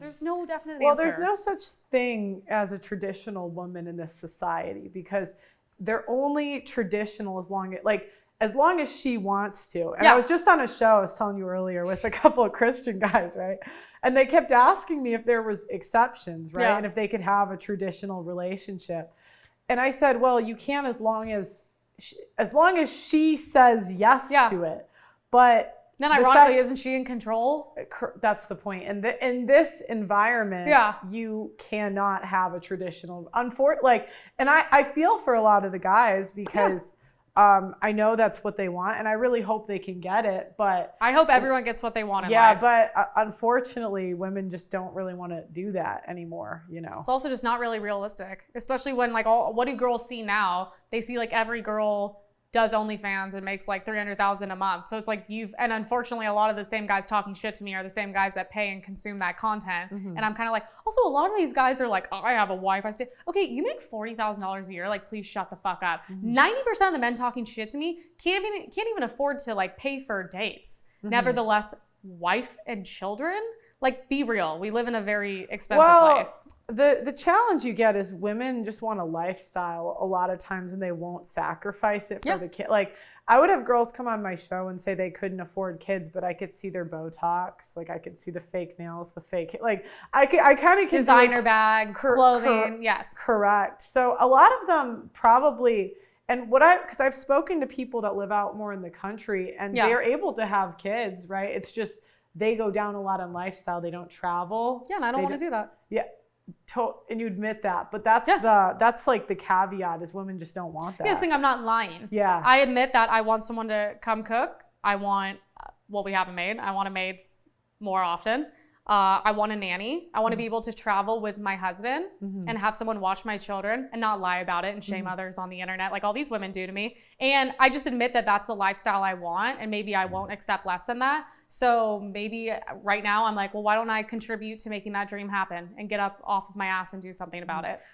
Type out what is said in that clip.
There's no definite answer. Well, there's no such thing as a traditional woman in this society because they're only traditional as long as she wants to. And I was just on a show, I was telling you earlier, with a couple of Christian guys, right? And they kept asking me if there was exceptions, right? Yeah. And if they could have a traditional relationship. And I said, well, you can as long as she says yes to it. But then ironically, isn't she in control? That's the point. And in this environment, you cannot have a traditional, and I feel for a lot of the guys because I know that's what they want, and I really hope they can get it. But I hope everyone gets what they want in life. But unfortunately, women just don't really want to do that anymore. You know, it's also just not really realistic, especially when what do girls see now? They see every girl does OnlyFans and makes $300,000 a month. So it's and unfortunately a lot of the same guys talking shit to me are the same guys that pay and consume that content. And I'm kind of also a lot of these guys are oh, I have a wife. I say, okay, you make $40,000 a year. Please shut the fuck up. 90% of the men talking shit to me can't even afford to pay for dates. Nevertheless, wife and children, be real. We live in a very expensive place. The challenge you get is women just want a lifestyle a lot of times and they won't sacrifice it for the kid. I would have girls come on my show and say they couldn't afford kids, but I could see their Botox. I could see the fake nails, the fake, I kind of designer bags, clothing. Yes. Correct. So a lot of them probably, and because I've spoken to people that live out more in the country and they're able to have kids, right? It's just, they go down a lot on lifestyle. They don't travel. Yeah, and I don't want to do that. Yeah, and you admit that. But that's the caveat is women just don't want that. Yeah, I'm not lying. Yeah. I admit that I want someone to come cook. I want what we have a maid. I want a maid more often. I want a nanny. I want to be able to travel with my husband and have someone watch my children and not lie about it and shame others on the internet like all these women do to me. And I just admit that that's the lifestyle I want, and maybe I won't accept less than that. So maybe right now I'm well, why don't I contribute to making that dream happen and get up off of my ass and do something about it?